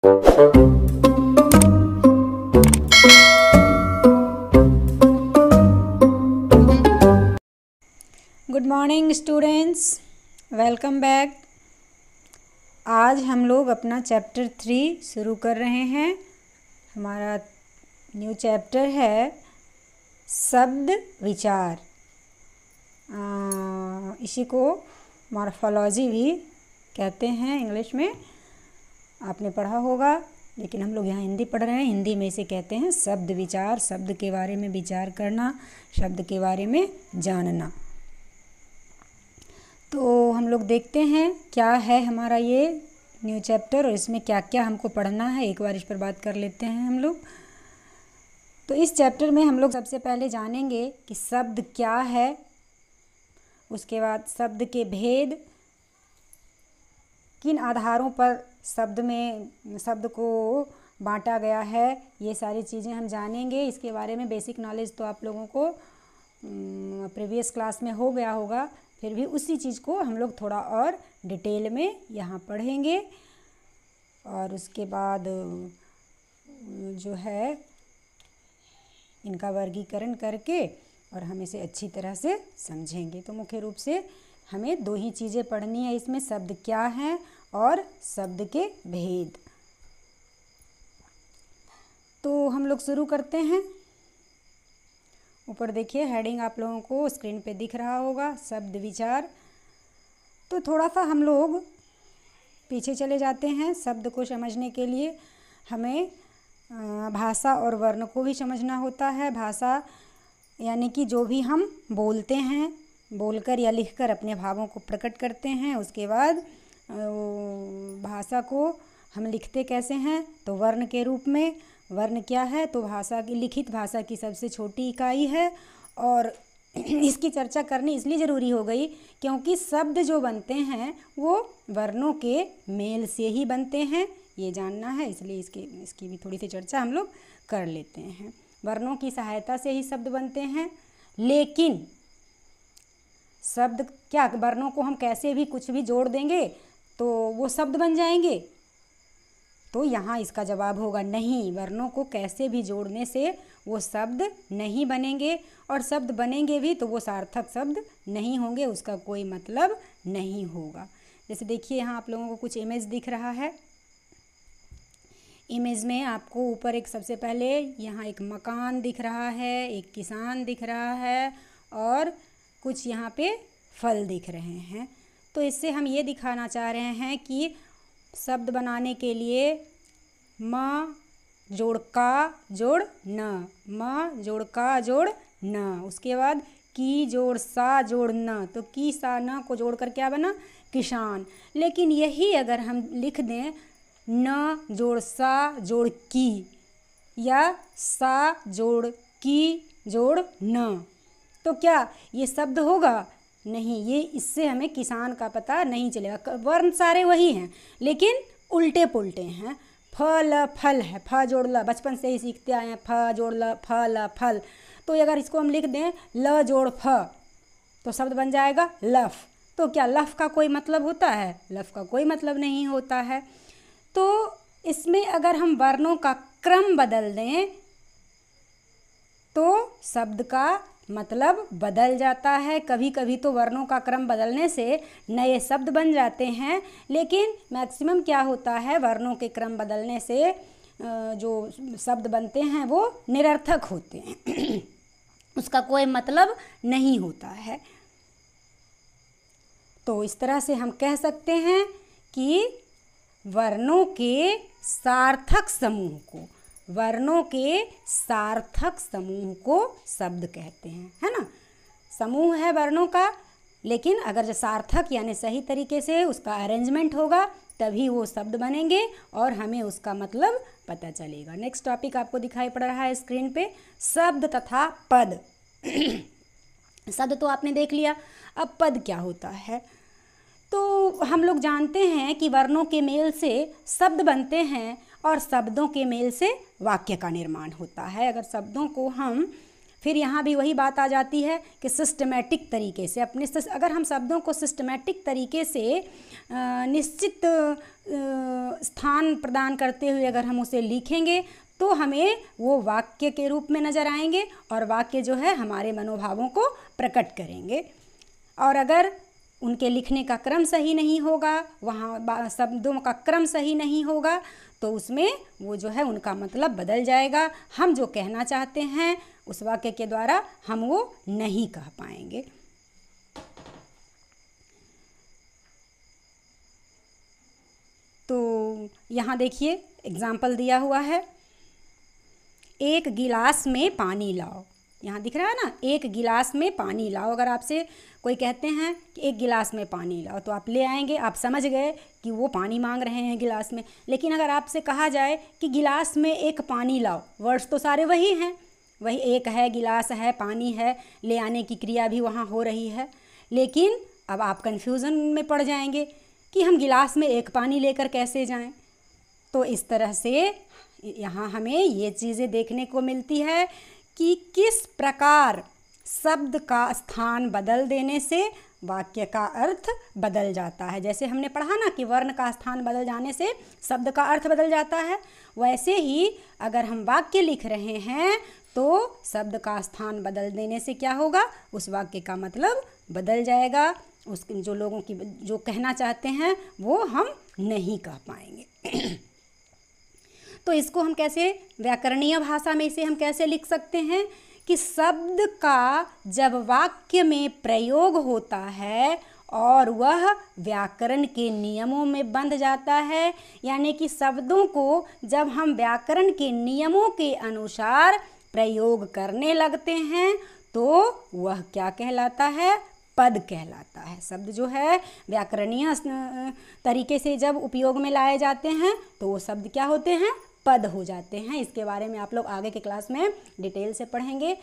Good morning students, welcome back. आज हम लोग अपना चैप्टर 3 शुरू कर रहे हैं। हमारा न्यू चैप्टर है शब्द विचार। इसी को मॉर्फोलॉजी भी कहते हैं इंग्लिश में, आपने पढ़ा होगा, लेकिन हम लोग यहाँ हिंदी पढ़ रहे हैं। हिंदी में इसे कहते हैं शब्द विचार। शब्द के बारे में विचार करना, शब्द के बारे में जानना। तो हम लोग देखते हैं क्या है हमारा ये न्यू चैप्टर और इसमें क्या क्या हमको पढ़ना है। एक बार इस पर बात कर लेते हैं हम लोग। तो इस चैप्टर में हम लोग सबसे पहले जानेंगे कि शब्द क्या है, उसके बाद शब्द के भेद, किन आधारों पर शब्द को बांटा गया है, ये सारी चीज़ें हम जानेंगे। इसके बारे में बेसिक नॉलेज तो आप लोगों को प्रीवियस क्लास में हो गया होगा, फिर भी उसी चीज़ को हम लोग थोड़ा और डिटेल में यहाँ पढ़ेंगे। और उसके बाद जो है इनका वर्गीकरण करके और हम इसे अच्छी तरह से समझेंगे। तो मुख्य रूप से हमें दो ही चीज़ें पढ़नी है इसमें, शब्द क्या हैं और शब्द के भेद। तो हम लोग शुरू करते हैं। ऊपर देखिए हेडिंग आप लोगों को स्क्रीन पे दिख रहा होगा, शब्द विचार। तो थोड़ा सा हम लोग पीछे चले जाते हैं। शब्द को समझने के लिए हमें भाषा और वर्ण को भी समझना होता है। भाषा यानी कि जो भी हम बोलते हैं, बोलकर या लिखकर अपने भावों को प्रकट करते हैं। उसके बाद भाषा को हम लिखते कैसे हैं, तो वर्ण के रूप में। वर्ण क्या है, तो भाषा की, लिखित भाषा की सबसे छोटी इकाई है। और इसकी चर्चा करनी इसलिए ज़रूरी हो गई क्योंकि शब्द जो बनते हैं वो वर्णों के मेल से ही बनते हैं, ये जानना है, इसलिए इसकी भी थोड़ी सी चर्चा हम लोग कर लेते हैं। वर्णों की सहायता से ही शब्द बनते हैं, लेकिन शब्द क्या, वर्णों को हम कैसे भी कुछ भी जोड़ देंगे तो वो शब्द बन जाएंगे? तो यहाँ इसका जवाब होगा नहीं। वर्णों को कैसे भी जोड़ने से वो शब्द नहीं बनेंगे, और शब्द बनेंगे भी तो वो सार्थक शब्द नहीं होंगे, उसका कोई मतलब नहीं होगा। जैसे देखिए यहाँ आप लोगों को कुछ इमेज दिख रहा है। इमेज में आपको ऊपर एक, सबसे पहले यहाँ एक मकान दिख रहा है, एक किसान दिख रहा है और कुछ यहाँ पे फल दिख रहे हैं। तो इससे हम ये दिखाना चाह रहे हैं कि शब्द बनाने के लिए म जोड़ का जोड़ न, म जोड़ का जोड़ न, उसके बाद की जोड़ सा जोड़ न, तो की सा न को जोड़कर क्या बना, किसान। लेकिन यही अगर हम लिख दें न जोड़ सा जोड़ की या सा जोड़ की जोड़ न, तो क्या ये शब्द होगा? नहीं, ये इससे हमें किसान का पता नहीं चलेगा। वर्ण सारे वही हैं लेकिन उल्टे पुल्टे हैं। फल फल है, फ जोड़ ल, बचपन से ही सीखते आए हैं, फ जोड़ ल फल फल। तो अगर इसको हम लिख दें ल जोड़ फ, तो शब्द बन जाएगा लफ। तो क्या लफ का कोई मतलब होता है? लफ का कोई मतलब नहीं होता है। तो इसमें अगर हम वर्णों का क्रम बदल दें तो शब्द का मतलब बदल जाता है। कभी कभी तो वर्णों का क्रम बदलने से नए शब्द बन जाते हैं, लेकिन मैक्सिमम क्या होता है, वर्णों के क्रम बदलने से जो शब्द बनते हैं वो निरर्थक होते हैं उसका कोई मतलब नहीं होता है। तो इस तरह से हम कह सकते हैं कि वर्णों के सार्थक समूह को, वर्णों के सार्थक समूह को शब्द कहते हैं, है ना। समूह है वर्णों का, लेकिन अगर जो सार्थक यानी सही तरीके से उसका अरेंजमेंट होगा तभी वो शब्द बनेंगे और हमें उसका मतलब पता चलेगा। नेक्स्ट टॉपिक आपको दिखाई पड़ रहा है स्क्रीन पे, शब्द तथा पद। शब्द तो आपने देख लिया, अब पद क्या होता है। तो हम लोग जानते हैं कि वर्णों के मेल से शब्द बनते हैं और शब्दों के मेल से वाक्य का निर्माण होता है। अगर शब्दों को हम फिर यहाँ भी वही बात आ जाती है कि सिस्टमेटिक तरीके से अगर हम शब्दों को सिस्टमेटिक तरीके से निश्चित स्थान प्रदान करते हुए अगर हम उसे लिखेंगे तो हमें वो वाक्य के रूप में नज़र आएंगे और वाक्य जो है हमारे मनोभावों को प्रकट करेंगे। और अगर उनके लिखने का क्रम सही नहीं होगा, वहाँ शब्दों का क्रम सही नहीं होगा, तो उसमें वो जो है उनका मतलब बदल जाएगा। हम जो कहना चाहते हैं उस वाक्य के द्वारा हम वो नहीं कह पाएंगे। तो यहाँ देखिए एग्जाम्पल दिया हुआ है, एक गिलास में पानी लाओ। यहाँ दिख रहा है ना, एक गिलास में पानी लाओ। अगर आपसे कोई कहते हैं कि एक गिलास में पानी लाओ तो आप ले आएंगे, आप समझ गए कि वो पानी मांग रहे हैं गिलास में। लेकिन अगर आपसे कहा जाए कि गिलास में एक पानी लाओ, वर्ड्स तो सारे वही हैं, वही एक है, गिलास है, पानी है, ले आने की क्रिया भी वहाँ हो रही है। लेकिन अब आप कन्फ्यूज़न में पड़ जाएंगे कि हम गिलास में एक पानी लेकर कैसे जाएं। तो इस तरह से यहाँ हमें ये चीज़ें देखने को मिलती है कि किस प्रकार शब्द का स्थान बदल देने से वाक्य का अर्थ बदल जाता है। जैसे हमने पढ़ा ना कि वर्ण का स्थान बदल जाने से शब्द का अर्थ बदल जाता है, वैसे ही अगर हम वाक्य लिख रहे हैं तो शब्द का स्थान बदल देने से क्या होगा, उस वाक्य का मतलब बदल जाएगा। उस जो लोगों की जो कहना चाहते हैं वो हम नहीं कह पाएंगे। तो इसको हम कैसे व्याकरणीय भाषा में इसे हम कैसे लिख सकते हैं कि शब्द का जब वाक्य में प्रयोग होता है और वह व्याकरण के नियमों में बंध जाता है, यानी कि शब्दों को जब हम व्याकरण के नियमों के अनुसार प्रयोग करने लगते हैं तो वह क्या कहलाता है, पद कहलाता है। शब्द जो है व्याकरणीय तरीके से जब उपयोग में लाए जाते हैं तो वो शब्द क्या होते हैं, पद हो जाते हैं। इसके बारे में आप लोग आगे के क्लास में डिटेल से पढ़ेंगे।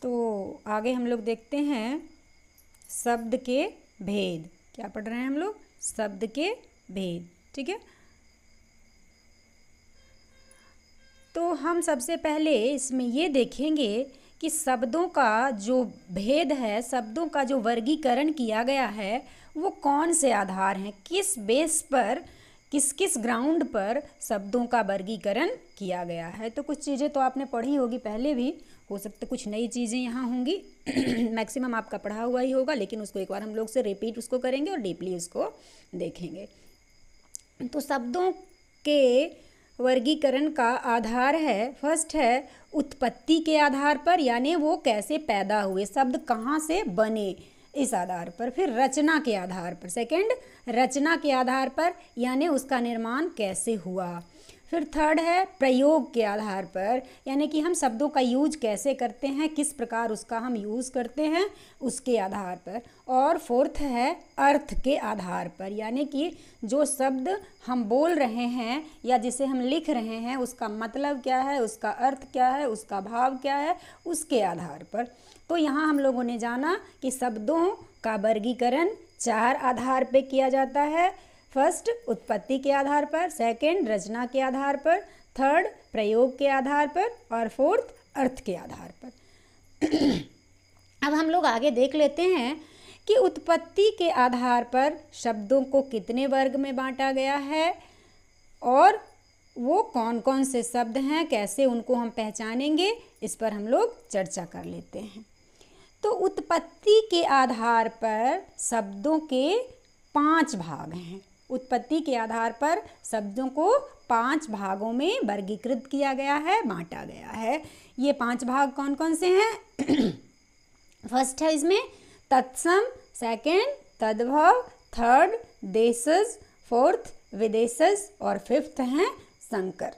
तो आगे हम लोग देखते हैं शब्द के भेद। क्या पढ़ रहे हैं हम लोग, शब्द के भेद, ठीक है। तो हम सबसे पहले इसमें ये देखेंगे कि शब्दों का जो भेद है, शब्दों का जो वर्गीकरण किया गया है वो कौन से आधार हैं, किस बेस पर, किस किस ग्राउंड पर शब्दों का वर्गीकरण किया गया है। तो कुछ चीज़ें तो आपने पढ़ी होगी पहले भी, हो सकता कुछ नई चीज़ें यहाँ होंगी। मैक्सिमम आपका पढ़ा हुआ ही होगा, लेकिन उसको एक बार हम लोग से रिपीट उसको करेंगे और डीपली उसको देखेंगे। तो शब्दों के वर्गीकरण का आधार है, फर्स्ट है उत्पत्ति के आधार पर, यानी वो कैसे पैदा हुए, शब्द कहाँ से बने, इस आधार पर। फिर रचना के आधार पर, सेकंड रचना के आधार पर, यानी उसका निर्माण कैसे हुआ। फिर थर्ड है प्रयोग के आधार पर, यानी कि हम शब्दों का यूज कैसे करते हैं, किस प्रकार उसका हम यूज़ करते हैं उसके आधार पर। और फोर्थ है अर्थ के आधार पर, यानी कि जो शब्द हम बोल रहे हैं या जिसे हम लिख रहे हैं उसका मतलब क्या है, उसका अर्थ क्या है, उसका भाव क्या है, उसके आधार पर। तो यहाँ हम लोगों ने जाना कि शब्दों का वर्गीकरण 4 आधार पे किया जाता है। फर्स्ट उत्पत्ति के आधार पर, सेकंड रचना के आधार पर, थर्ड प्रयोग के आधार पर और फोर्थ अर्थ के आधार पर। अब हम लोग आगे देख लेते हैं कि उत्पत्ति के आधार पर शब्दों को कितने वर्ग में बांटा गया है और वो कौन कौन से शब्द हैं, कैसे उनको हम पहचानेंगे, इस पर हम लोग चर्चा कर लेते हैं। तो उत्पत्ति के आधार पर शब्दों के 5 भाग हैं। उत्पत्ति के आधार पर शब्दों को 5 भागों में वर्गीकृत किया गया है, बांटा गया है। ये 5 भाग कौन कौन से हैं? फर्स्ट है इसमें तत्सम, सेकंड तद्भव, थर्ड देशज, फोर्थ विदेशज और फिफ्थ हैं संकर।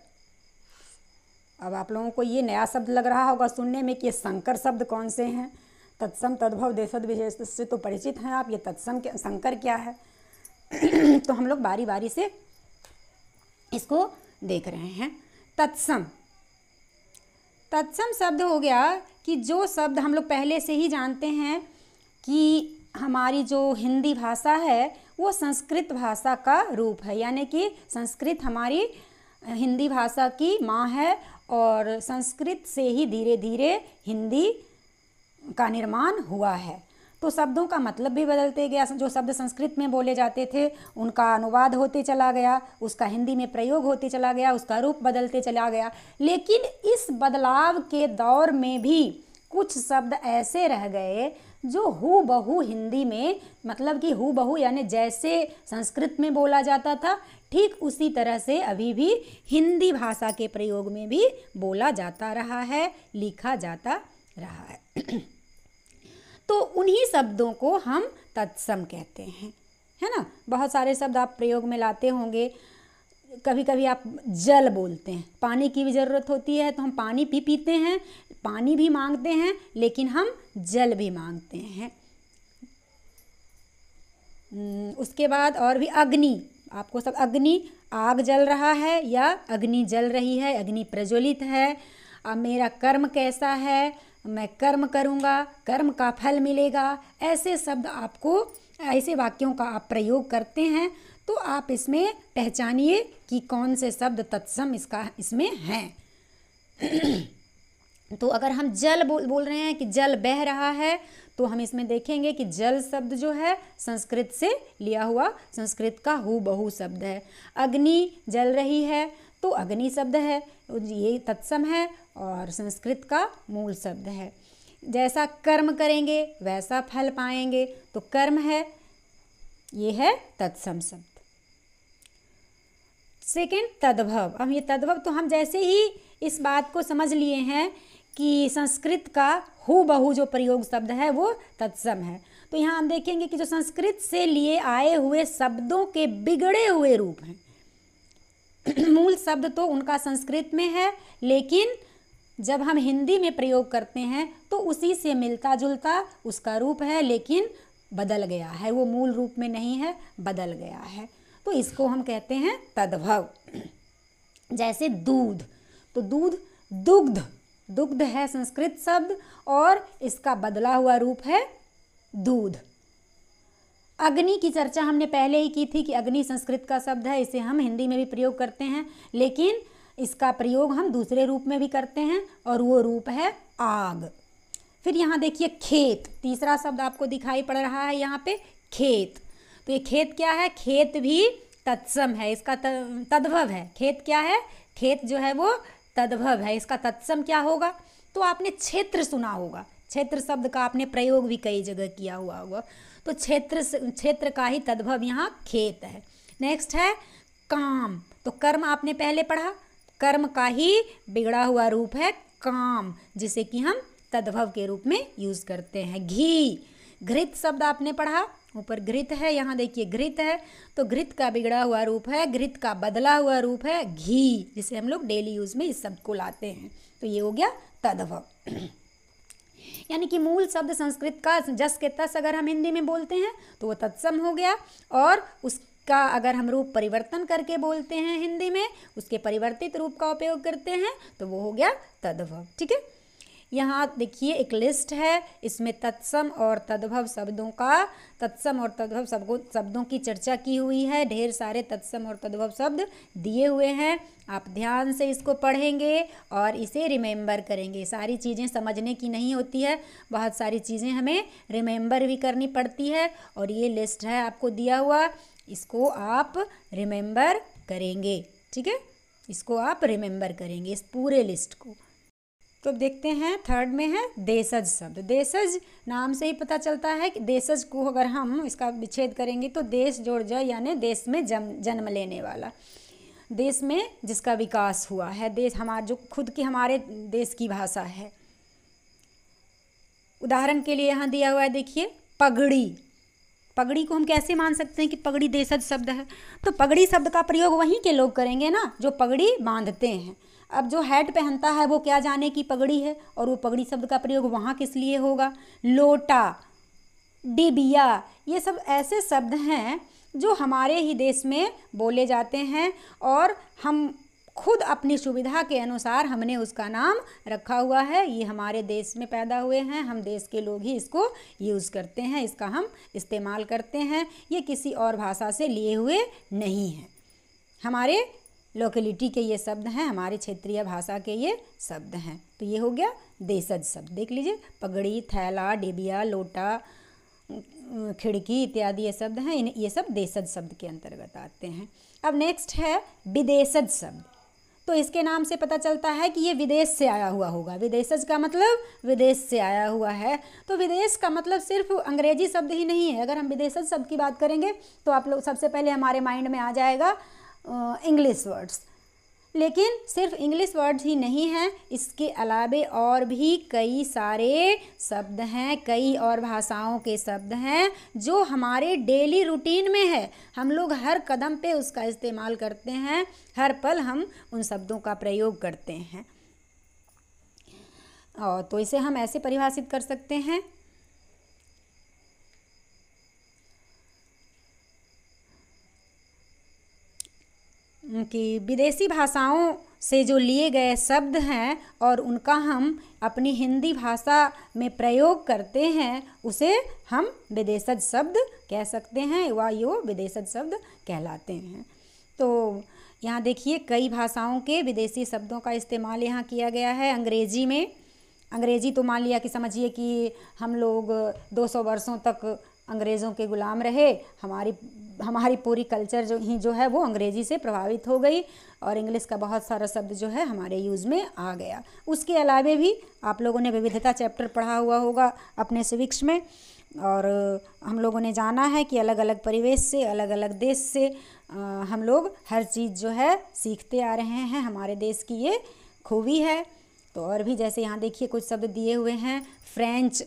अब आप लोगों को ये नया शब्द लग रहा होगा सुनने में कि ये संकर शब्द कौन से हैं। तत्सम, तद्भव, देशज, विशेष से तो परिचित हैं आप, ये तत्सम संकर क्या है? तो हम लोग बारी बारी से इसको देख रहे हैं। तत्सम, तत्सम शब्द हो गया कि जो शब्द हम लोग पहले से ही जानते हैं कि हमारी जो हिंदी भाषा है वो संस्कृत भाषा का रूप है, यानी कि संस्कृत हमारी हिंदी भाषा की माँ है और संस्कृत से ही धीरे धीरे हिंदी का निर्माण हुआ है। तो शब्दों का मतलब भी बदलते गया, जो शब्द संस्कृत में बोले जाते थे उनका अनुवाद होते चला गया, उसका हिंदी में प्रयोग होते चला गया, उसका रूप बदलते चला गया। लेकिन इस बदलाव के दौर में भी कुछ शब्द ऐसे रह गए जो हूबहू हिंदी में, मतलब कि हूबहू यानी जैसे संस्कृत में बोला जाता था ठीक उसी तरह से अभी भी हिंदी भाषा के प्रयोग में भी बोला जाता रहा है, लिखा जाता रहा है। तो उन्हीं शब्दों को हम तत्सम कहते हैं, है ना। बहुत सारे शब्द आप प्रयोग में लाते होंगे। कभी कभी आप जल बोलते हैं, पानी की भी ज़रूरत होती है तो हम पानी भी पीते हैं, पानी भी मांगते हैं, लेकिन हम जल भी मांगते हैं। उसके बाद और भी अग्नि, आपको सब अग्नि, आग जल रहा है या अग्नि जल रही है, अग्नि प्रज्वलित है। अब मेरा कर्म कैसा है, मैं कर्म करूँगा, कर्म का फल मिलेगा, ऐसे शब्द आपको, ऐसे वाक्यों का आप प्रयोग करते हैं। तो आप इसमें पहचानिए कि कौन से शब्द तत्सम इसमें हैं। तो अगर हम जल बोल रहे हैं कि जल बह रहा है, तो हम इसमें देखेंगे कि जल शब्द जो है संस्कृत से लिया हुआ, संस्कृत का हूबहू शब्द है। अग्नि जल रही है तो अग्नि शब्द है, ये तत्सम है और संस्कृत का मूल शब्द है। जैसा कर्म करेंगे वैसा फल पाएंगे, तो कर्म है, ये है तत्सम शब्द। सेकंड तद्भव। अब ये तद्भव तो हम जैसे ही इस बात को समझ लिए हैं कि संस्कृत का हूबहू जो प्रयोग शब्द है वो तत्सम है, तो यहाँ हम देखेंगे कि जो संस्कृत से लिए आए हुए शब्दों के बिगड़े हुए रूप हैं। मूल शब्द तो उनका संस्कृत में है, लेकिन जब हम हिंदी में प्रयोग करते हैं तो उसी से मिलता जुलता उसका रूप है, लेकिन बदल गया है, वो मूल रूप में नहीं है, बदल गया है। तो इसको हम कहते हैं तद्भव। जैसे दूध, तो दूध दुग्ध, दुग्ध है संस्कृत शब्द और इसका बदला हुआ रूप है दूध। अग्नि की चर्चा हमने पहले ही की थी कि अग्नि संस्कृत का शब्द है, इसे हम हिंदी में भी प्रयोग करते हैं, लेकिन इसका प्रयोग हम दूसरे रूप में भी करते हैं और वो रूप है आग। फिर यहाँ देखिए खेत, तीसरा शब्द आपको दिखाई पड़ रहा है यहाँ पे, खेत। तो ये खेत क्या है, खेत भी तत्सम है, इसका तद्भव है। खेत क्या है, खेत जो है वो तद्भव है, इसका तत्सम क्या होगा। तो आपने क्षेत्र सुना होगा, क्षेत्र शब्द का आपने प्रयोग भी कई जगह किया हुआ होगा, तो क्षेत्र का ही तद्भव यहाँ खेत है। नेक्स्ट है काम, तो कर्म आपने पहले पढ़ा, कर्म का ही बिगड़ा हुआ रूप है काम, जिसे कि हम तद्भव के रूप में यूज करते हैं। घी, घृत शब्द आपने पढ़ा, ऊपर घृत है, यहाँ देखिए घृत है, तो घृत का बिगड़ा हुआ रूप है, घृत का बदला हुआ रूप है घी, जिसे हम लोग डेली यूज में इस शब्द को लाते हैं। तो ये हो गया तद्भव। यानी कि मूल शब्द संस्कृत का जस के तस अगर हम हिंदी में बोलते हैं तो वो तत्सम हो गया, और उसका अगर हम रूप परिवर्तन करके बोलते हैं हिंदी में, उसके परिवर्तित रूप का उपयोग करते हैं तो वो हो गया तद्भव। ठीक है, यहाँ देखिए एक लिस्ट है, इसमें तत्सम और तद्भव शब्दों का, तत्सम और तद्भव शब्दों की चर्चा की हुई है। ढेर सारे तत्सम और तद्भव शब्द दिए हुए हैं, आप ध्यान से इसको पढ़ेंगे और इसे रिमेंबर करेंगे। सारी चीज़ें समझने की नहीं होती है, बहुत सारी चीज़ें हमें रिमेंबर भी करनी पड़ती है, और ये लिस्ट है आपको दिया हुआ, इसको आप रिमेंबर करेंगे। ठीक है, इसको आप रिमेंबर करेंगे इस पूरे लिस्ट को। तो अब देखते हैं थर्ड में है देशज शब्द। देशज नाम से ही पता चलता है कि देशज को अगर हम इसका विच्छेद करेंगे तो देश जोड़ ज यानी देश में जन्म लेने वाला, देश में जिसका विकास हुआ है, देश हमारा जो खुद की हमारे देश की भाषा है। उदाहरण के लिए यहाँ दिया हुआ है, देखिए पगड़ी। पगड़ी को हम कैसे मान सकते हैं कि पगड़ी देशज शब्द है, तो पगड़ी शब्द का प्रयोग वहीं के लोग करेंगे ना जो पगड़ी बांधते हैं। अब जो हैट पहनता है वो क्या जाने की पगड़ी है, और वो पगड़ी शब्द का प्रयोग वहाँ किस लिए होगा। लोटा, डिबिया, ये सब ऐसे शब्द हैं जो हमारे ही देश में बोले जाते हैं, और हम खुद अपनी सुविधा के अनुसार हमने उसका नाम रखा हुआ है। ये हमारे देश में पैदा हुए हैं, हम देश के लोग ही इसको यूज़ करते हैं, इसका हम इस्तेमाल करते हैं। ये किसी और भाषा से लिए हुए नहीं हैं, हमारे लोकेलिटी के ये शब्द हैं, हमारे क्षेत्रीय भाषा के ये शब्द हैं। तो ये हो गया देशज शब्द। देख लीजिए, पगड़ी, थैला, डिबिया, लोटा, खिड़की इत्यादि ये शब्द हैं, ये सब देशज शब्द के अंतर्गत आते हैं। अब नेक्स्ट है विदेशज शब्द। तो इसके नाम से पता चलता है कि ये विदेश से आया हुआ होगा। विदेशज का मतलब विदेश से आया हुआ है। तो विदेश का मतलब सिर्फ अंग्रेजी शब्द ही नहीं है। अगर हम विदेशज शब्द की बात करेंगे तो आप लोग सबसे पहले हमारे माइंड में आ जाएगा इंग्लिश वर्ड्स। लेकिन सिर्फ इंग्लिश वर्ड्स ही नहीं हैं, इसके अलावे और भी कई सारे शब्द हैं, कई और भाषाओं के शब्द हैं जो हमारे डेली रूटीन में है। हम लोग हर कदम पे उसका इस्तेमाल करते हैं, हर पल हम उन शब्दों का प्रयोग करते हैं। और तो इसे हम ऐसे परिभाषित कर सकते हैं कि विदेशी भाषाओं से जो लिए गए शब्द हैं और उनका हम अपनी हिंदी भाषा में प्रयोग करते हैं, उसे हम विदेशज शब्द कह सकते हैं, व यो विदेशज शब्द कहलाते हैं। तो यहाँ देखिए, कई भाषाओं के विदेशी शब्दों का इस्तेमाल यहाँ किया गया है। अंग्रेजी में, अंग्रेजी तो मान लिया कि समझिए कि हम लोग 200 वर्षों तक अंग्रेज़ों के ग़ुलाम रहे। हमारी पूरी कल्चर जो है वो अंग्रेज़ी से प्रभावित हो गई और इंग्लिश का बहुत सारा शब्द जो है हमारे यूज़ में आ गया। उसके अलावे भी आप लोगों ने विविधता चैप्टर पढ़ा हुआ होगा अपने सिविक्स में, और हम लोगों ने जाना है कि अलग अलग परिवेश से, अलग अलग देश से हम लोग हर चीज़ जो है सीखते आ रहे हैं। हमारे देश की ये खूबी है। तो और भी जैसे यहाँ देखिए कुछ शब्द दिए हुए हैं। फ्रेंच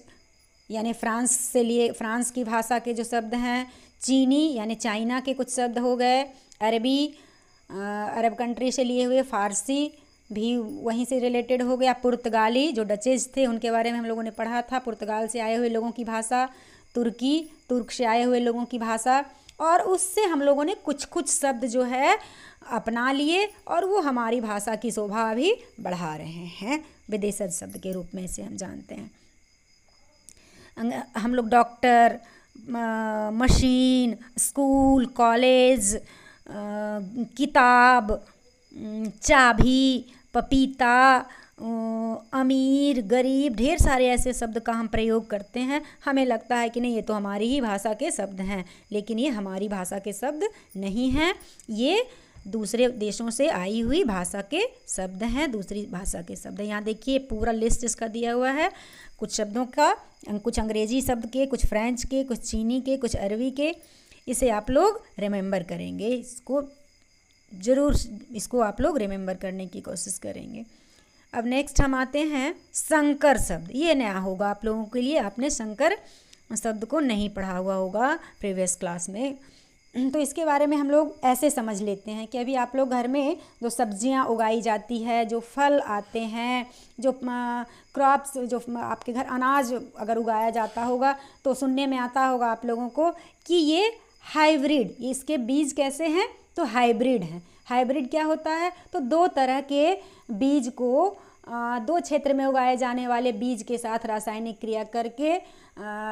यानी फ्रांस से लिए, फ्रांस की भाषा के जो शब्द हैं। चीनी यानी चाइना के कुछ शब्द हो गए। अरबी, अरब कंट्री से लिए हुए। फारसी भी वहीं से रिलेटेड हो गया। पुर्तगाली जो डचेज थे उनके बारे में हम लोगों ने पढ़ा था, पुर्तगाल से आए हुए लोगों की भाषा। तुर्की, तुर्क से आए हुए लोगों की भाषा। और उससे हम लोगों ने कुछ कुछ शब्द जो है अपना लिए और वो हमारी भाषा की शोभा भी बढ़ा रहे हैं, विदेशज शब्द के रूप में इसे हम जानते हैं। हम लोग डॉक्टर, मशीन, स्कूल, कॉलेज, किताब, चाबी, पपीता, अमीर, गरीब, ढेर सारे ऐसे शब्द का हम प्रयोग करते हैं। हमें लगता है कि नहीं, ये तो हमारी ही भाषा के शब्द हैं, लेकिन ये हमारी भाषा के शब्द नहीं हैं। ये दूसरे देशों से आई हुई भाषा के शब्द हैं, दूसरी भाषा के शब्द हैं। यहाँ देखिए पूरा लिस्ट इसका दिया हुआ है कुछ शब्दों का, कुछ अंग्रेजी शब्द के, कुछ फ्रेंच के, कुछ चीनी के, कुछ अरबी के। इसे आप लोग रिमेंबर करेंगे, इसको ज़रूर, इसको आप लोग रिमेंबर करने की कोशिश करेंगे। अब नेक्स्ट हम आते हैं संकर शब्द। ये नया होगा आप लोगों के लिए, आपने संकर शब्द को नहीं पढ़ा हुआ होगा प्रीवियस क्लास में। तो इसके बारे में हम लोग ऐसे समझ लेते हैं कि अभी आप लोग घर में जो सब्जियां उगाई जाती है, जो फल आते हैं, जो क्रॉप्स, जो आपके घर अनाज अगर उगाया जाता होगा तो सुनने में आता होगा आप लोगों को कि ये हाइब्रिड, ये इसके बीज कैसे हैं, तो हाइब्रिड हैं। हाइब्रिड क्या होता है, तो दो तरह के बीज को, दो क्षेत्र में उगाए जाने वाले बीज के साथ रासायनिक क्रिया करके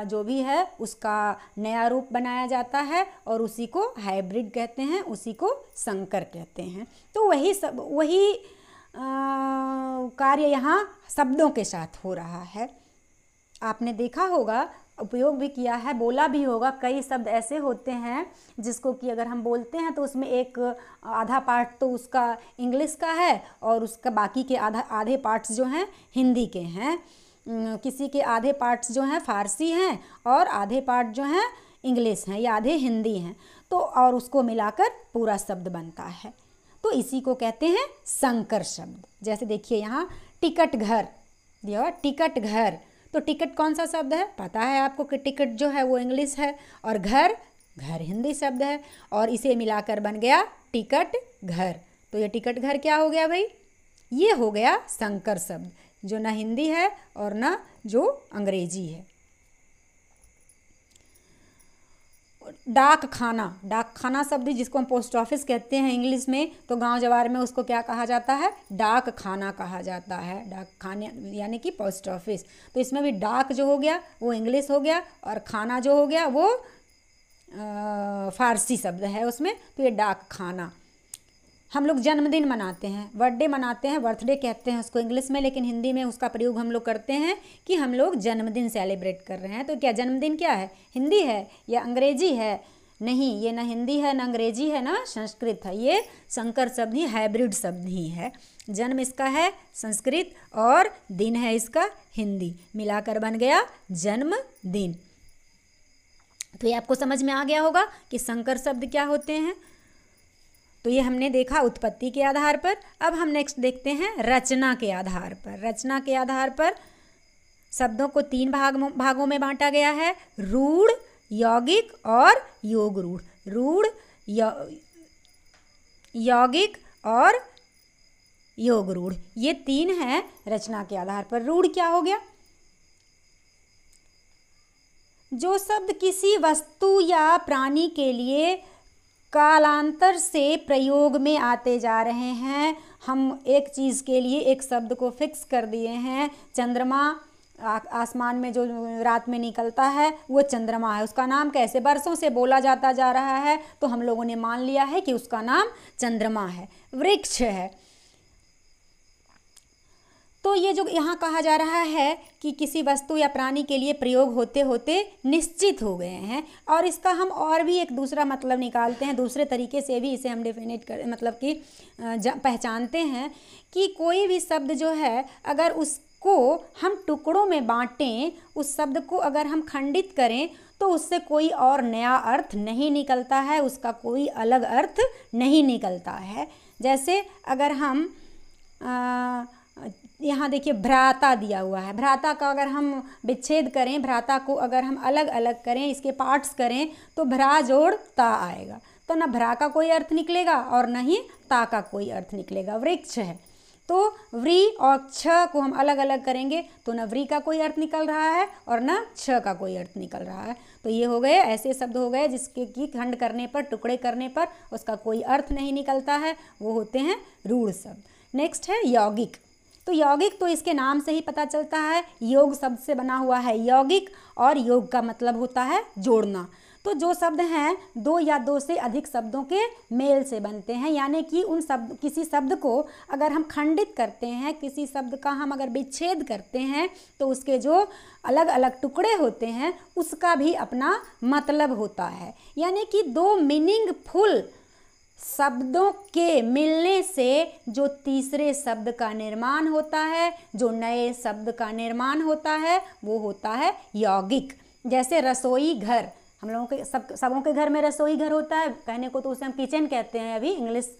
जो भी है उसका नया रूप बनाया जाता है और उसी को हाइब्रिड कहते हैं, उसी को संकर कहते हैं। तो वही कार्य यहाँ शब्दों के साथ हो रहा है। आपने देखा होगा, उपयोग भी किया है, बोला भी होगा, कई शब्द ऐसे होते हैं जिसको कि अगर हम बोलते हैं तो उसमें एक आधा पार्ट तो उसका इंग्लिश का है और उसका बाकी के आधे पार्ट्स जो हैं हिंदी के हैं। किसी के आधे पार्ट्स जो हैं फारसी हैं और आधे पार्ट जो हैं इंग्लिश हैं या आधे हिंदी हैं, तो और उसको मिलाकर पूरा शब्द बनता है। तो इसी को कहते हैं संकर शब्द। जैसे देखिए यहाँ टिकट घर दिया, टिकट घर, तो टिकट कौन सा शब्द है, पता है आपको कि टिकट जो है वो इंग्लिश है और घर, घर हिंदी शब्द है और इसे मिलाकर बन गया टिकट घर। तो ये टिकट घर क्या हो गया भाई, ये हो गया संकर शब्द जो ना हिंदी है और ना जो अंग्रेजी है। डाक खाना, डाक खाना शब्द जिसको हम पोस्ट ऑफिस कहते हैं इंग्लिश में, तो गांव जवार में उसको क्या कहा जाता है, डाक खाना कहा जाता है। डाक खाने यानी कि पोस्ट ऑफिस। तो इसमें भी डाक जो हो गया वो इंग्लिश हो गया और खाना जो हो गया वो फारसी शब्द है उसमें, तो ये डाक खाना। हम लोग जन्मदिन मनाते हैं, बर्थडे मनाते हैं, बर्थडे कहते हैं उसको इंग्लिश में, लेकिन हिंदी में उसका प्रयोग हम लोग करते हैं कि हम लोग जन्मदिन सेलिब्रेट कर रहे हैं। तो क्या जन्मदिन क्या है? हिंदी है या अंग्रेजी है? नहीं, ये ना हिंदी है, ना अंग्रेजी है, ना संस्कृत है, ये संकर शब्द ही, हाइब्रिड शब्द ही है। जन्म इसका है संस्कृत और दिन है इसका हिंदी, मिलाकर बन गया जन्मदिन। तो ये आपको समझ में आ गया होगा कि संकर शब्द क्या होते हैं। तो ये हमने देखा उत्पत्ति के आधार पर। अब हम नेक्स्ट देखते हैं रचना के आधार पर। रचना के आधार पर शब्दों को 3 भागों में बांटा गया है, रूढ़, यौगिक और योग रूढ़। रूढ़, यौगिक और योग रूढ़, ये 3 हैं रचना के आधार पर। रूढ़ क्या हो गया? जो शब्द किसी वस्तु या प्राणी के लिए कालांतर से प्रयोग में आते जा रहे हैं। हम एक चीज़ के लिए एक शब्द को फिक्स कर दिए हैं। चंद्रमा, आसमान में जो रात में निकलता है वो चंद्रमा है, उसका नाम कैसे बरसों से बोला जाता जा रहा है, तो हम लोगों ने मान लिया है कि उसका नाम चंद्रमा है। वृक्ष है, तो ये जो यहाँ कहा जा रहा है कि किसी वस्तु या प्राणी के लिए प्रयोग होते होते निश्चित हो गए हैं। और इसका हम और भी एक दूसरा मतलब निकालते हैं, दूसरे तरीके से भी इसे हम डिफिनेट कर मतलब कि पहचानते हैं कि कोई भी शब्द जो है अगर उसको हम टुकड़ों में बांटें, उस शब्द को अगर हम खंडित करें तो उससे कोई और नया अर्थ नहीं निकलता है, उसका कोई अलग अर्थ नहीं निकलता है। जैसे अगर हम यहाँ देखिए भ्राता दिया हुआ है, भ्राता का अगर हम विच्छेद करें, भ्राता को अगर हम अलग अलग करें, इसके पार्ट्स करें, तो भ्रा जोड़ ता आएगा। तो ना भ्रा का कोई अर्थ निकलेगा और ना ही ता का कोई अर्थ निकलेगा। वृक्ष है तो व्री और क्ष को हम अलग अलग करेंगे तो ना व्री का कोई अर्थ निकल रहा है और ना क्ष का कोई अर्थ निकल रहा है। तो ये हो गए ऐसे शब्द हो गए जिसके की खंड करने पर, टुकड़े करने पर उसका कोई अर्थ नहीं निकलता है, वो होते हैं रूढ़ शब्द। नेक्स्ट है यौगिक। तो यौगिक तो इसके नाम से ही पता चलता है, योग शब्द से बना हुआ है यौगिक, और योग का मतलब होता है जोड़ना। तो जो शब्द हैं 2 या 2 से अधिक शब्दों के मेल से बनते हैं, यानी कि उन शब्द, किसी शब्द को अगर हम खंडित करते हैं, किसी शब्द का हम अगर विच्छेद करते हैं, तो उसके जो अलग अलग टुकड़े होते हैं उसका भी अपना मतलब होता है। यानी कि 2 मीनिंगफुल शब्दों के मिलने से जो तीसरे शब्द का निर्माण होता है, जो नए शब्द का निर्माण होता है, वो होता है यौगिक। जैसे रसोई घर, हम लोगों के सबों के घर में रसोई घर होता है, कहने को तो उसे हम किचन कहते हैं अभी इंग्लिश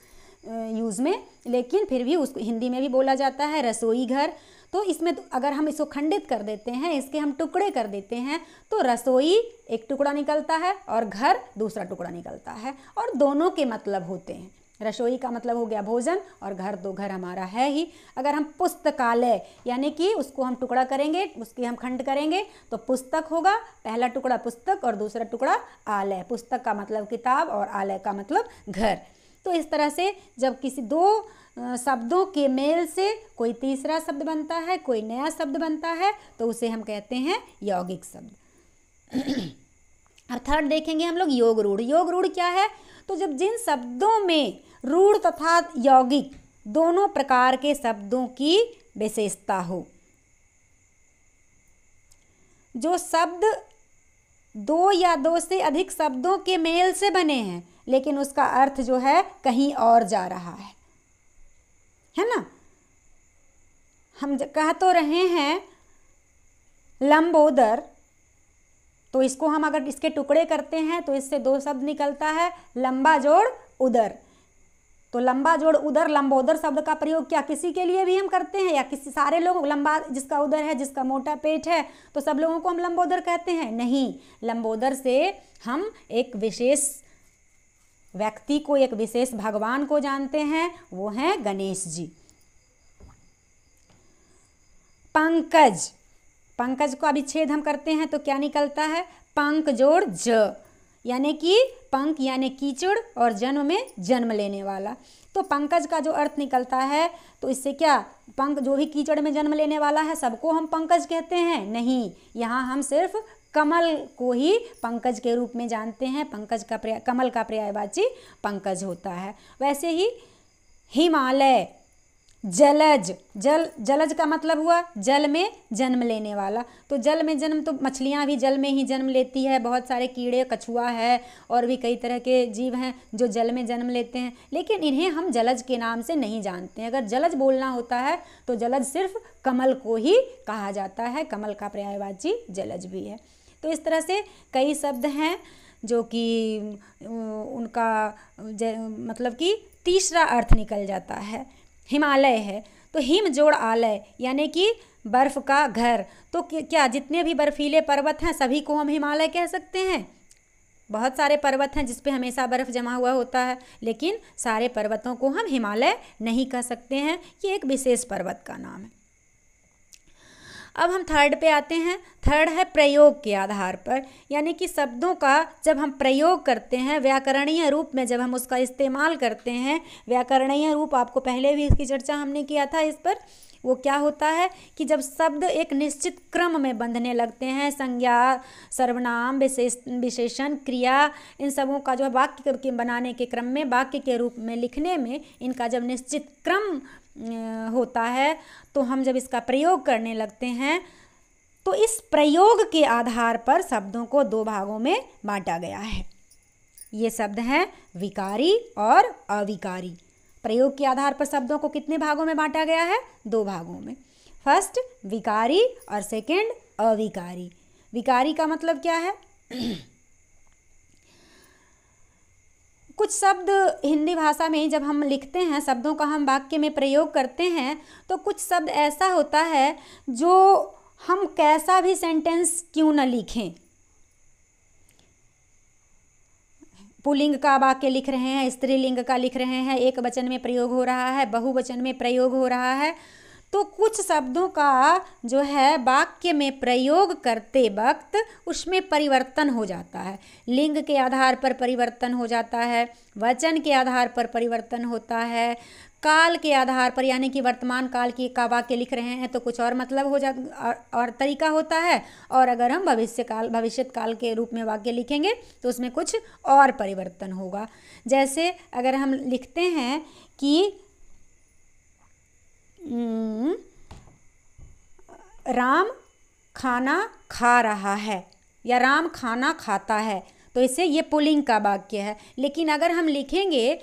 यूज़ में, लेकिन फिर भी उसको हिंदी में भी बोला जाता है रसोई घर। तो इसमें अगर हम इसको खंडित कर देते हैं, इसके हम टुकड़े कर देते हैं, तो रसोई एक टुकड़ा निकलता है और घर दूसरा टुकड़ा निकलता है, और दोनों के मतलब होते हैं। रसोई का मतलब हो गया भोजन और घर तो घर हमारा है ही। अगर हम पुस्तकालय यानी कि उसको हम टुकड़ा करेंगे, उसके हम खंड करेंगे, तो पुस्तक होगा, पहला टुकड़ा पुस्तक और दूसरा टुकड़ा आलय। पुस्तक का मतलब किताब और आलय का मतलब घर। तो इस तरह से जब किसी 2 शब्दों के मेल से कोई तीसरा शब्द बनता है, कोई नया शब्द बनता है, तो उसे हम कहते हैं यौगिक शब्द। और थर्ड देखेंगे हम लोग योग रूढ़। योग रूढ़ क्या है? तो जब जिन शब्दों में रूढ़ तथा यौगिक दोनों प्रकार के शब्दों की विशेषता हो, जो शब्द 2 या 2 से अधिक शब्दों के मेल से बने हैं लेकिन उसका अर्थ जो है कहीं और जा रहा है ना। हम कह तो रहे हैं लंबोदर, तो इसको हम अगर इसके टुकड़े करते हैं तो इससे 2 शब्द निकलता है, लंबा जोड़ उदर। तो लंबा जोड़ उदर, लंबोदर शब्द का प्रयोग क्या किसी के लिए भी हम करते हैं, या किसी सारे लोग लंबा, जिसका उदर है, जिसका मोटा पेट है, तो सब लोगों को हम लंबोदर कहते हैं? नहीं, लंबोदर से हम एक विशेष व्यक्ति को, एक विशेष भगवान को जानते हैं, वो हैं गणेश जी। पंकज, पंकज का विच्छेद हम करते हैं तो क्या निकलता है? पंक जोड़ ज, यानी कि पंक यानी कीचड़ और जन्म में जन्म लेने वाला। तो पंकज का जो अर्थ निकलता है, तो इससे क्या, पंक जो भी कीचड़ में जन्म लेने वाला है सबको हम पंकज कहते हैं? नहीं, यहाँ हम सिर्फ कमल को ही पंकज के रूप में जानते हैं। पंकज का कमल का पर्यायवाची पंकज होता है। वैसे ही हिमालय। जलज, जलज का मतलब हुआ जल में जन्म लेने वाला। तो जल में जन्म, तो मछलियाँ भी जल में ही जन्म लेती है, बहुत सारे कीड़े, कछुआ है और भी कई तरह के जीव हैं जो जल में जन्म लेते हैं, लेकिन इन्हें हम जलज के नाम से नहीं जानते हैं। अगर जलज बोलना होता है तो जलज सिर्फ कमल को ही कहा जाता है, कमल का पर्यायवाची जलज भी है। तो इस तरह से कई शब्द हैं जो कि उनका मतलब कि तीसरा अर्थ निकल जाता है। हिमालय है तो हिम जोड़ आलय, यानी कि बर्फ़ का घर। तो क्या जितने भी बर्फीले पर्वत हैं सभी को हम हिमालय कह सकते हैं? बहुत सारे पर्वत हैं जिस पे हमेशा बर्फ़ जमा हुआ होता है, लेकिन सारे पर्वतों को हम हिमालय नहीं कह सकते हैं, ये एक विशेष पर्वत का नाम है। अब हम थर्ड पे आते हैं। थर्ड है प्रयोग के आधार पर, यानी कि शब्दों का जब हम प्रयोग करते हैं व्याकरणीय रूप में, जब हम उसका इस्तेमाल करते हैं। व्याकरणीय रूप आपको पहले भी इसकी चर्चा हमने किया था इस पर। वो क्या होता है कि जब शब्द एक निश्चित क्रम में बंधने लगते हैं, संज्ञा, सर्वनाम, विशेषण, क्रिया, इन सबों का जो वाक्य के बनाने के क्रम में, वाक्य के रूप में लिखने में इनका जब निश्चित क्रम होता है, तो हम जब इसका प्रयोग करने लगते हैं तो इस प्रयोग के आधार पर शब्दों को दो भागों में बांटा गया है। ये शब्द हैं विकारी और अविकारी। प्रयोग के आधार पर शब्दों को कितने भागों में बांटा गया है? दो भागों में। फर्स्ट विकारी और सेकंड अविकारी। विकारी का मतलब क्या है? कुछ शब्द हिंदी भाषा में जब हम लिखते हैं, शब्दों का हम वाक्य में प्रयोग करते हैं, तो कुछ शब्द ऐसा होता है जो हम कैसा भी सेंटेंस क्यों न लिखें, पुल्लिंग का वाक्य लिख रहे हैं, स्त्रीलिंग का लिख रहे हैं, एक वचन में प्रयोग हो रहा है, बहुवचन में प्रयोग हो रहा है, तो कुछ शब्दों का जो है वाक्य में प्रयोग करते वक्त उसमें परिवर्तन हो जाता है। लिंग के आधार पर परिवर्तन हो जाता है, वचन के आधार पर परिवर्तन होता है, काल के आधार पर, यानी कि वर्तमान काल की का वाक्य लिख रहे हैं तो कुछ और मतलब हो जा और तरीका होता है, और अगर हम भविष्य काल के रूप में वाक्य लिखेंगे तो उसमें कुछ और परिवर्तन होगा। जैसे अगर हम लिखते हैं कि राम खाना खा रहा है या राम खाना खाता है, तो इससे ये पुल्लिंग का वाक्य है। लेकिन अगर हम लिखेंगे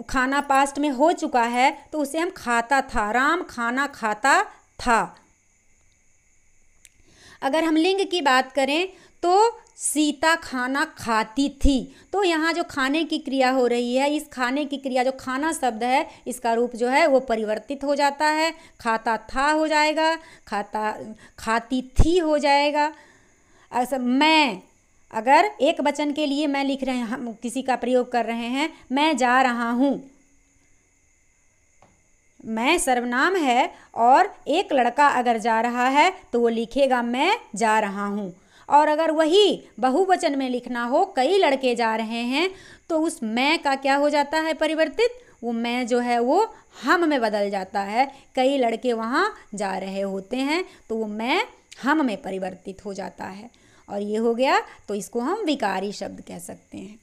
खाना पास्ट में हो चुका है तो उसे हम खाता था, राम खाना खाता था। अगर हम लिंग की बात करें तो सीता खाना खाती थी, तो यहाँ जो खाने की क्रिया हो रही है, इस खाने की क्रिया जो खाना शब्द है, इसका रूप जो है वो परिवर्तित हो जाता है, खाता था हो जाएगा, खाती थी हो जाएगा। ऐसा मैं, अगर एक वचन के लिए मैं लिख रहे हैं, हम किसी का प्रयोग कर रहे हैं, मैं जा रहा हूँ, मैं सर्वनाम है और एक लड़का अगर जा रहा है तो वो लिखेगा मैं जा रहा हूँ। और अगर वही बहुवचन में लिखना हो, कई लड़के जा रहे हैं, तो उस मैं का क्या हो जाता है परिवर्तित, वो मैं जो है वो हम में बदल जाता है। कई लड़के वहाँ जा रहे होते हैं तो वो मैं हम में परिवर्तित हो जाता है, और ये हो गया, तो इसको हम विकारी शब्द कह सकते हैं।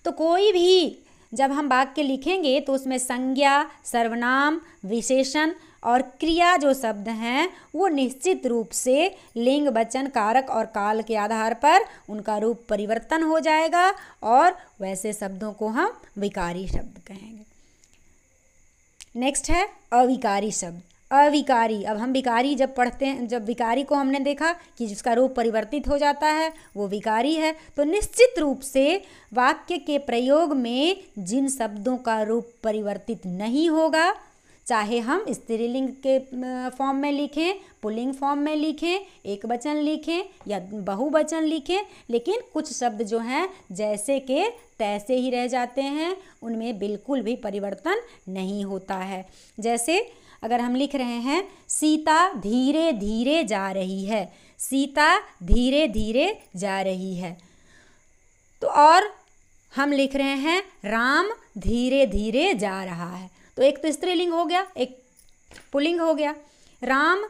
तो कोई भी जब हम वाक्य लिखेंगे तो उसमें संज्ञा, सर्वनाम, विशेषण और क्रिया जो शब्द हैं वो निश्चित रूप से लिंग, वचन, कारक और काल के आधार पर उनका रूप परिवर्तन हो जाएगा, और वैसे शब्दों को हम विकारी शब्द कहेंगे। नेक्स्ट है अविकारी शब्द। अविकारी, अब हम विकारी जब पढ़ते हैं, जब विकारी को हमने देखा कि जिसका रूप परिवर्तित हो जाता है वो विकारी है, तो निश्चित रूप से वाक्य के प्रयोग में जिन शब्दों का रूप परिवर्तित नहीं होगा, चाहे हम स्त्रीलिंग के फॉर्म में लिखें, पुल्लिंग फॉर्म में लिखें, एक वचन लिखें या बहुवचन लिखें, लेकिन कुछ शब्द जो हैं जैसे के तैसे ही रह जाते हैं, उनमें बिल्कुल भी परिवर्तन नहीं होता है। जैसे अगर हम लिख रहे हैं सीता धीरे धीरे जा रही है, सीता धीरे धीरे जा रही है, तो और हम लिख रहे हैं राम धीरे धीरे जा रहा है, तो एक तो स्त्रीलिंग हो गया, एक पुल्लिंग हो गया। राम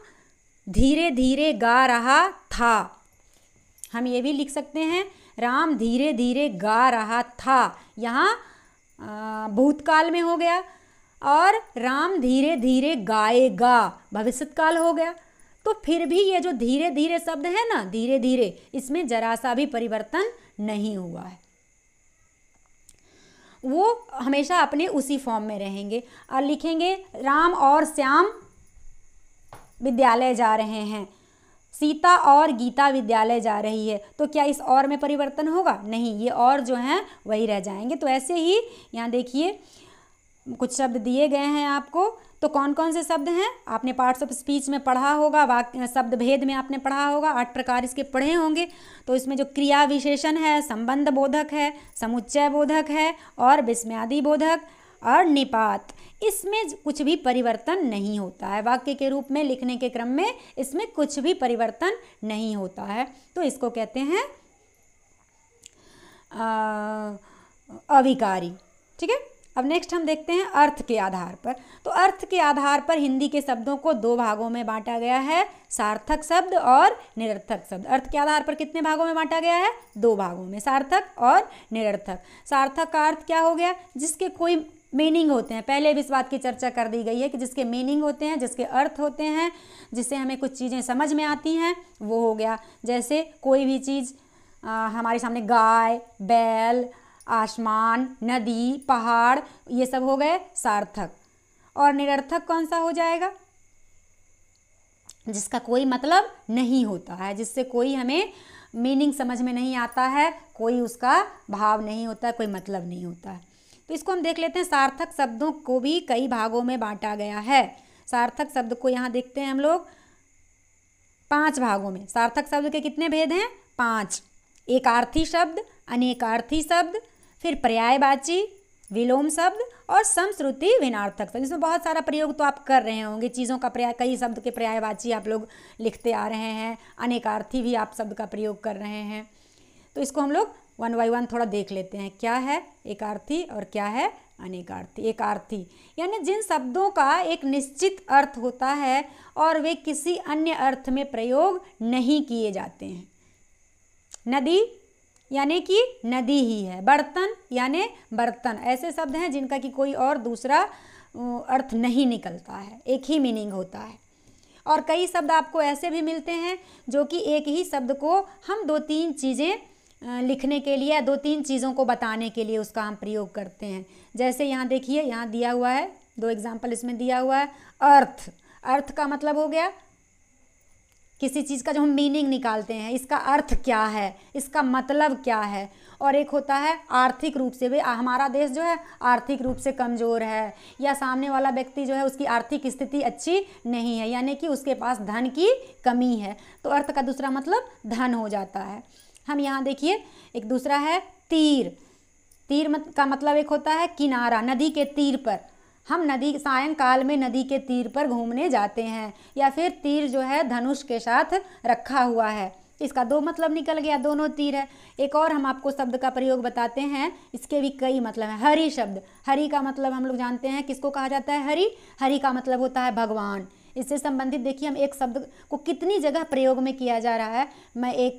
धीरे धीरे गा रहा था, हम ये भी लिख सकते हैं राम धीरे धीरे गा रहा था। यहाँ भूतकाल में हो गया, और राम धीरे धीरे गाएगा भविष्यकाल हो गया। तो फिर भी ये जो धीरे धीरे शब्द है ना, धीरे धीरे, इसमें जरा सा भी परिवर्तन नहीं हुआ है, वो हमेशा अपने उसी फॉर्म में रहेंगे। और लिखेंगे राम और श्याम विद्यालय जा रहे हैं, सीता और गीता विद्यालय जा रही है। तो क्या इस और में परिवर्तन होगा? नहीं, ये और जो हैं वही रह जाएंगे। तो ऐसे ही यहाँ देखिए कुछ शब्द दिए गए हैं आपको। तो कौन कौन से शब्द हैं आपने पार्ट्स ऑफ स्पीच में पढ़ा होगा, वाक्य शब्द भेद में आपने पढ़ा होगा, 8 प्रकार इसके पढ़े होंगे। तो इसमें जो क्रिया विशेषण है, संबंध बोधक है, समुच्चय बोधक है, और विस्मयादि बोधक और निपात, इसमें कुछ भी परिवर्तन नहीं होता है। वाक्य के रूप में लिखने के क्रम में इसमें कुछ भी परिवर्तन नहीं होता है। तो इसको कहते हैं अविकारी। ठीक है, अब नेक्स्ट हम देखते हैं अर्थ के आधार पर। तो अर्थ के आधार पर हिंदी के शब्दों को 2 भागों में बांटा गया है, सार्थक शब्द और निरर्थक शब्द। अर्थ के आधार पर कितने भागों में बांटा गया है? 2 भागों में, सार्थक और निरर्थक। सार्थक का अर्थ क्या हो गया? जिसके कोई मीनिंग होते हैं। पहले भी इस बात की चर्चा कर दी गई है कि जिसके मीनिंग होते हैं, जिसके अर्थ होते हैं, जिससे हमें कुछ चीज़ें समझ में आती हैं, वो हो गया। जैसे कोई भी चीज़ हमारे सामने गाय, बैल, आसमान, नदी, पहाड़, ये सब हो गए सार्थक। और निरर्थक कौन सा हो जाएगा? जिसका कोई मतलब नहीं होता है, जिससे कोई हमें मीनिंग समझ में नहीं आता है, कोई उसका भाव नहीं होता है, कोई मतलब नहीं होता है। तो इसको हम देख लेते हैं। सार्थक शब्दों को भी कई भागों में बांटा गया है। सार्थक शब्द को यहाँ देखते हैं हम लोग 5 भागों में। सार्थक शब्द के कितने भेद हैं? 5। एकार्थी शब्द, अनेकार्थी शब्द, फिर पर्यायवाची, विलोम शब्द और समश्रुति भिन्नार्थक शब्द। इसमें बहुत सारा प्रयोग तो आप कर रहे होंगे, चीज़ों का पर्याय, कई शब्द के पर्यायवाची आप लोग लिखते आ रहे हैं, अनेकार्थी भी आप शब्द का प्रयोग कर रहे हैं। तो इसको हम लोग 1 बाय 1 थोड़ा देख लेते हैं, क्या है एकार्थी और क्या है अनेकार्थी। एकार्थी यानी जिन शब्दों का एक निश्चित अर्थ होता है और वे किसी अन्य अर्थ में प्रयोग नहीं किए जाते हैं। नदी यानी कि नदी ही है, बर्तन यानी बर्तन, ऐसे शब्द हैं जिनका कि कोई और दूसरा अर्थ नहीं निकलता है, एक ही मीनिंग होता है। और कई शब्द आपको ऐसे भी मिलते हैं जो कि एक ही शब्द को हम 2-3 चीज़ें लिखने के लिए, 2-3 चीज़ों को बताने के लिए उसका हम प्रयोग करते हैं। जैसे यहाँ देखिए, यहाँ दिया हुआ है 2 एग्जाम्पल इसमें दिया हुआ है। अर्थ, अर्थ का मतलब हो गया किसी चीज़ का जो हम मीनिंग निकालते हैं, इसका अर्थ क्या है, इसका मतलब क्या है। और एक होता है आर्थिक रूप से, वे हमारा देश जो है आर्थिक रूप से कमज़ोर है, या सामने वाला व्यक्ति जो है उसकी आर्थिक स्थिति अच्छी नहीं है, यानी कि उसके पास धन की कमी है। तो अर्थ का दूसरा मतलब धन हो जाता है। हम यहाँ देखिए एक दूसरा है तीर। तीर का मतलब एक होता है किनारा, नदी के तीर पर हम नदी सायंकाल में नदी के तीर पर घूमने जाते हैं, या फिर तीर जो है धनुष के साथ रखा हुआ है, इसका 2 मतलब निकल गया, दोनों तीर है। एक और हम आपको शब्द का प्रयोग बताते हैं, इसके भी कई मतलब हैं। हरि शब्द, हरि का मतलब हम लोग जानते हैं किसको कहा जाता है? हरि। हरि का मतलब होता है भगवान। इससे संबंधित देखिए हम एक शब्द को कितनी जगह प्रयोग में किया जा रहा है, मैं एक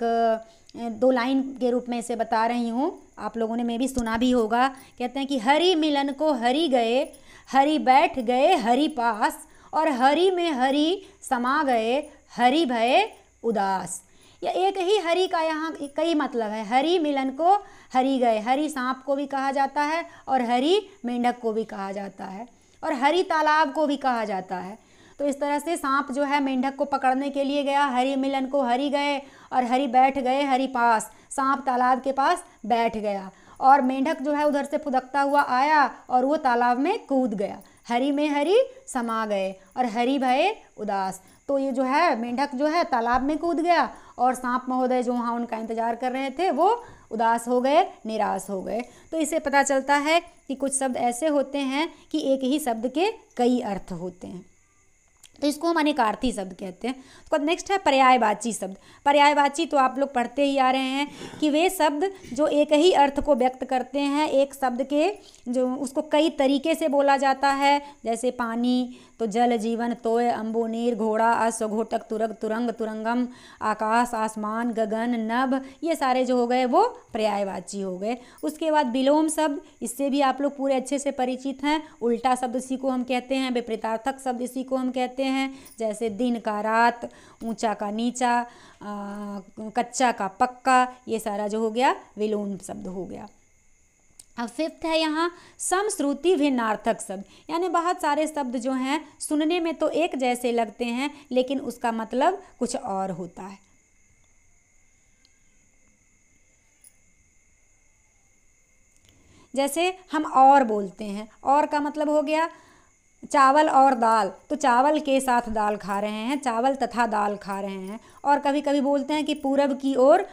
2 लाइन के रूप में इसे बता रही हूँ, आप लोगों ने मे भी सुना भी होगा। कहते हैं कि हरि मिलन को हरि गए, हरि बैठ गए हरि पास, और हरि में हरि समा गए, हरि भये उदास। या एक ही हरि का यहाँ कई मतलब है। हरि मिलन को हरि गए, हरि सांप को भी कहा जाता है और हरि मेंढक को भी कहा जाता है, और हरि तालाब को भी कहा जाता है। तो इस तरह से सांप जो है मेंढक को पकड़ने के लिए गया, हरि मिलन को हरि गए, और हरि बैठ गए हरि पास, सांप तालाब के पास बैठ गया, और मेंढक जो है उधर से फुदकता हुआ आया और वो तालाब में कूद गया। हरि में हरि समा गए और हरि भये उदास। तो ये जो है मेंढक जो है तालाब में कूद गया, और सांप महोदय जो वहाँ उनका इंतजार कर रहे थे वो उदास हो गए, निराश हो गए। तो इससे पता चलता है कि कुछ शब्द ऐसे होते हैं कि एक ही शब्द के कई अर्थ होते हैं। तो इसको हम अनेकार्थी शब्द कहते हैं। उसके बाद नेक्स्ट है पर्यायवाची शब्द। पर्यायवाची तो आप लोग पढ़ते ही आ रहे हैं कि वे शब्द जो एक ही अर्थ को व्यक्त करते हैं, एक शब्द के जो उसको कई तरीके से बोला जाता है, जैसे पानी तो जल, जीवन, तोय, अम्बु, नीर, घोड़ा, अश्व, घोटक, तुरग, तुरंग, तुरंगम, आकाश, आसमान, गगन, नभ, ये सारे जो हो गए वो पर्यायवाची हो गए। उसके बाद विलोम शब्द, इससे भी आप लोग पूरे अच्छे से परिचित हैं। उल्टा शब्द इसी को हम कहते हैं, विपरीतार्थक शब्द इसी को हम कहते हैं, जैसे दिन का रात, ऊंचा का नीचा, कच्चा का पक्का, ये सारा जो हो गया विलोम शब्द हो गया। अब फिफ्थ है यहाँ समश्रुति भिन्नार्थक शब्द, यानी बहुत सारे शब्द जो हैं सुनने में तो एक जैसे लगते हैं लेकिन उसका मतलब कुछ और होता है। जैसे हम और बोलते हैं, और का मतलब हो गया चावल और दाल, तो चावल के साथ दाल खा रहे हैं, चावल तथा दाल खा रहे हैं। और कभी कभी बोलते हैं कि पूरब की ओर,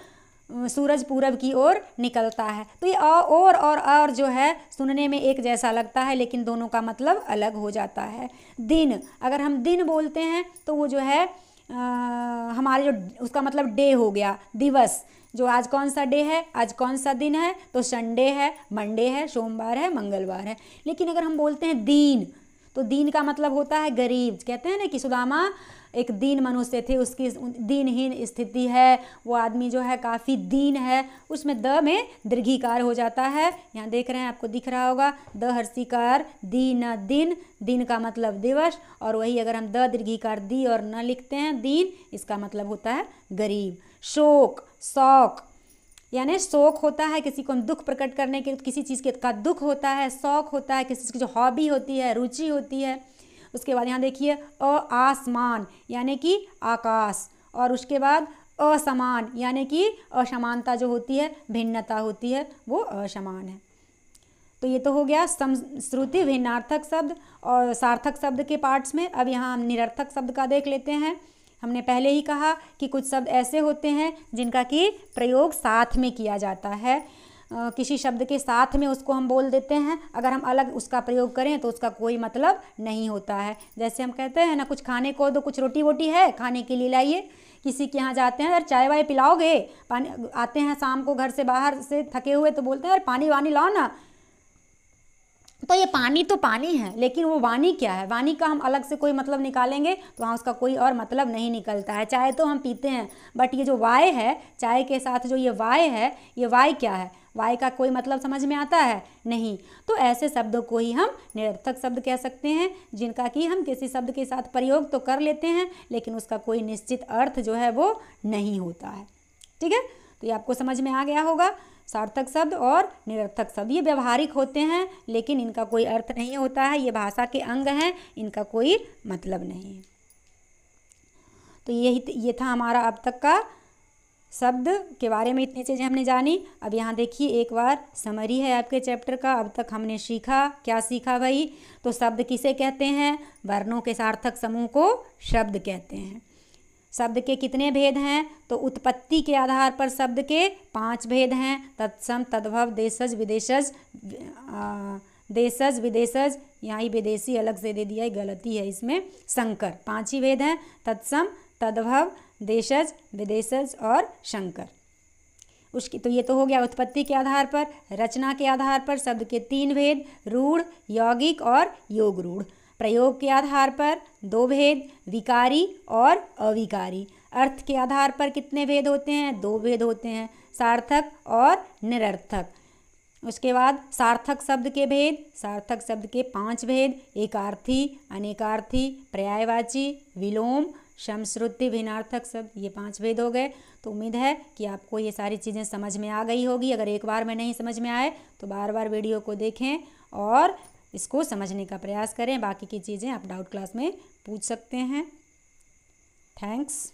सूरज पूरब की ओर निकलता है, तो ये और जो है सुनने में एक जैसा लगता है लेकिन दोनों का मतलब अलग हो जाता है। दिन, अगर हम दिन बोलते हैं तो वो जो है हमारे जो उसका मतलब डे हो गया, दिवस, जो आज कौन सा डे है, आज कौन सा दिन है, तो संडे है, मंडे है, सोमवार है, मंगलवार है। लेकिन अगर हम बोलते हैं दीन, तो दीन का मतलब होता है गरीब। कहते हैं ना कि सुदामा एक दीन मनुष्य थे, उसकी दीनहीन स्थिति है, वो आदमी जो है काफ़ी दीन है, उसमें द में दीर्घीकार हो जाता है। यहाँ देख रहे हैं, आपको दिख रहा होगा, द हर्षिकार दीन, दिन, दिन का मतलब दिवस, और वही अगर हम द दीर्घीकार दी और न लिखते हैं दीन, इसका मतलब होता है गरीब। शोक, शौक, यानी शौक होता है किसी को हम दुख प्रकट करने के, किसी चीज़ के का दुख होता है, शौक होता है किसी चीज़ की जो हॉबी होती है, रुचि होती है। उसके बाद यहाँ देखिए आसमान यानी कि आकाश, और उसके बाद असमान यानी कि असमानता जो होती है, भिन्नता होती है, वो असमान है। तो ये तो हो गया समश्रुति भिन्नार्थक शब्द और सार्थक शब्द के पार्ट्स में। अब यहाँ हम निरर्थक शब्द का देख लेते हैं। हमने पहले ही कहा कि कुछ शब्द ऐसे होते हैं जिनका कि प्रयोग साथ में किया जाता है, किसी शब्द के साथ में उसको हम बोल देते हैं, अगर हम अलग उसका प्रयोग करें तो उसका कोई मतलब नहीं होता है। जैसे हम कहते हैं ना, कुछ खाने को दो, कुछ रोटी वोटी है खाने के लिए लाइए, किसी के यहाँ जाते हैं, यार चाय वाय पिलाओगे, पानी, आते हैं शाम को घर से बाहर से थके हुए तो बोलते हैं यार पानी वानी लाओ ना, तो ये पानी तो पानी है, लेकिन वो वाणी क्या है, वाणी का हम अलग से कोई मतलब निकालेंगे तो वहाँ उसका कोई और मतलब नहीं निकलता है। चाय तो हम पीते हैं, बट ये जो वाय है, चाय के साथ जो ये वाय है, ये वाय क्या है, वाय का कोई मतलब समझ में आता है नहीं। तो ऐसे शब्दों को ही हम निरर्थक शब्द कह सकते हैं, जिनका कि हम किसी शब्द के साथ प्रयोग तो कर लेते हैं लेकिन उसका कोई निश्चित अर्थ जो है वो नहीं होता है। ठीक है, तो ये आपको समझ में आ गया होगा। सार्थक शब्द और निरर्थक शब्द ये व्यवहारिक होते हैं लेकिन इनका कोई अर्थ नहीं होता है, ये भाषा के अंग हैं, इनका कोई मतलब नहीं है। तो ये था हमारा अब तक का शब्द के बारे में, इतनी चीज़ें हमने जानी। अब यहाँ देखिए एक बार समरी है आपके चैप्टर का। अब तक हमने सीखा, क्या सीखा भाई, तो शब्द किसे कहते हैं, वर्णों के सार्थक समूह को शब्द कहते हैं। शब्द के कितने भेद हैं, तो उत्पत्ति के आधार पर शब्द के 5 भेद हैं, तत्सम, तद्भव, देशज, विदेशज, देशज, विदेशज, यहाँ ही विदेशी अलग से दे दिया है, गलती है इसमें, संकर, 5 ही भेद हैं, तत्सम, तद्भव, देशज, विदेशज और संकर। उसकी तो ये तो हो गया उत्पत्ति के आधार पर। रचना के आधार पर शब्द के 3 भेद, रूढ़, यौगिक और योग रूढ़। प्रयोग के आधार पर 2 भेद, विकारी और अविकारी। अर्थ के आधार पर कितने भेद होते हैं, 2 भेद होते हैं, सार्थक और निरर्थक। उसके बाद सार्थक शब्द के भेद, सार्थक शब्द के 5 भेद, एकार्थी, अनेकार्थी, पर्यायवाची, विलोम, समश्रुति, भिन्नार्थक शब्द, ये 5 भेद हो गए। तो उम्मीद है कि आपको ये सारी चीज़ें समझ में आ गई होगी। अगर एक बार में नहीं समझ में आए तो बार बार वीडियो को देखें और इसको समझने का प्रयास करें। बाकी की चीज़ें आप डाउट क्लास में पूछ सकते हैं। थैंक्स।